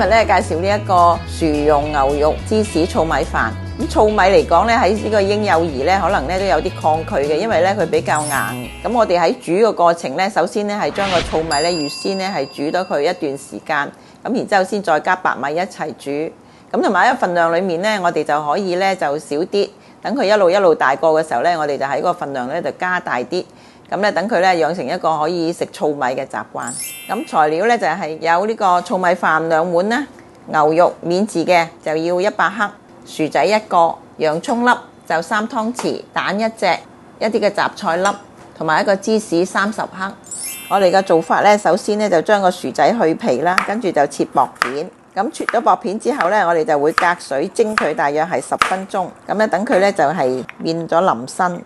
日咧介紹呢一個薯蓉牛肉芝士糙米飯。咁糙米嚟講咧，喺呢個嬰幼兒咧，可能咧都有啲抗拒嘅，因為咧佢比較硬。咁我哋喺煮嘅過程咧，首先咧係將個糙米咧預先咧係煮咗佢一段時間，咁然之後先再加白米一齊煮。咁同埋喺份量裡面咧，我哋就可以咧就少啲，等佢一路大個嘅時候咧，我哋就喺個份量咧就加大啲。咁咧等佢咧養成一個可以食糙米嘅習慣。咁材料咧就係有呢個糙米飯2碗啦，牛肉免治嘅就要100克，薯仔1個，洋葱粒就3湯匙，蛋1隻，一啲嘅雜菜粒，同埋一個芝士30克。我哋嘅做法咧，首先咧就將個薯仔去皮啦，跟住就切薄片。咁切咗薄片之後咧，我哋就會隔水蒸佢大約係10分鐘。咁咧等佢咧就係變咗腍身。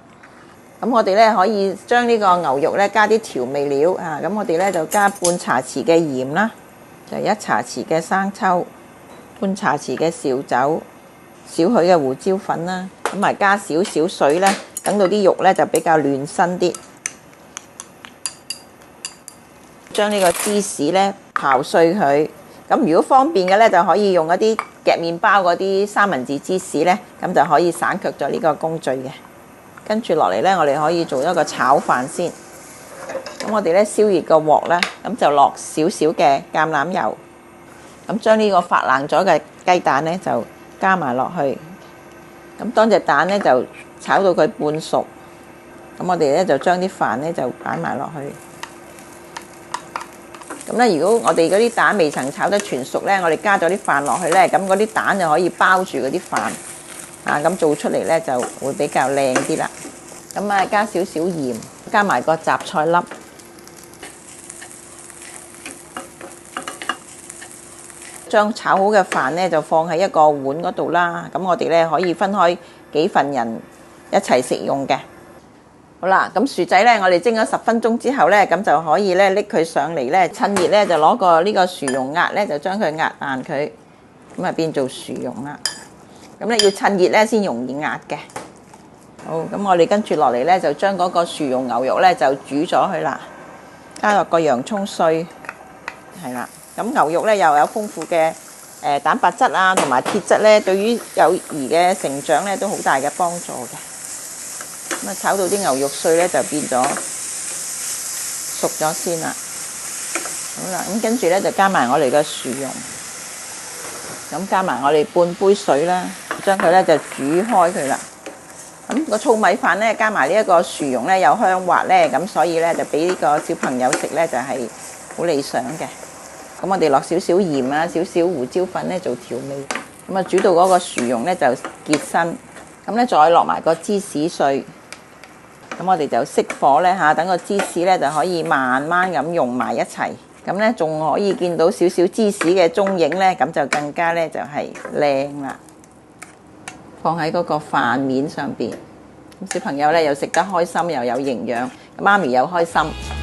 咁我哋咧可以將呢個牛肉咧加啲調味料啊，咁我哋咧就加半茶匙嘅鹽啦，就1茶匙嘅生抽，半茶匙嘅紹酒，少許嘅胡椒粉啦，咁埋加少少水咧，等到啲肉咧就比較嫩身啲。將呢個芝士咧刨碎佢，咁如果方便嘅咧就可以用一啲夾麵包嗰啲三文治芝士咧，咁就可以省卻咗呢個工序嘅。跟住落嚟咧，我哋可以做一個炒飯先。咁我哋咧燒熱個鑊啦，咁就落少少嘅橄欖油，咁將呢個發冷咗嘅雞蛋咧就加埋落去。咁當隻蛋咧就炒到佢半熟，咁我哋咧就將啲飯咧就擺埋落去。咁咧，如果我哋嗰啲蛋未曾炒得全熟咧，我哋加咗啲飯落去咧，咁嗰啲蛋就可以包住嗰啲飯。咁做出嚟咧就會比較靚啲啦。咁啊，加少少鹽，加埋個雜菜粒，將炒好嘅飯咧就放喺一個碗嗰度啦。咁我哋咧可以分開幾份人一齊食用嘅。好啦，咁薯仔咧，我哋蒸咗10分鐘之後咧，咁就可以咧拎佢上嚟咧，趁熱咧就攞個呢個薯蓉壓咧，就將佢壓爛佢，咁啊變做薯蓉啦。咁咧要趁熱咧先容易壓嘅。好，咁我哋跟住落嚟咧就將嗰個薯蓉牛肉咧就煮咗佢啦，加落個洋葱碎，係啦。咁牛肉咧又有豐富嘅蛋白質啊，同埋鐵質咧，對於幼兒嘅成長咧都好大嘅幫助嘅。咁啊炒到啲牛肉碎咧就變咗熟咗先啦。好啦，咁跟住咧就加埋我哋嘅薯蓉。咁加埋我哋半杯水啦，將佢咧就煮開佢啦。咁個糙米飯咧加埋呢一個薯蓉咧有香滑咧，咁所以咧就俾呢個小朋友食咧就係好理想嘅。咁我哋落少少鹽啊，少少胡椒粉咧做調味。咁啊煮到嗰個薯蓉咧就結身，咁咧再落埋個芝士碎。咁我哋就熄火咧嚇，等個芝士咧就可以慢慢咁溶埋一齊。咁咧仲可以見到少少芝士嘅蹤影咧，咁就更加咧就係靚啦。放喺嗰個飯面上邊，咁小朋友咧又食得開心，又有營養，媽咪又開心。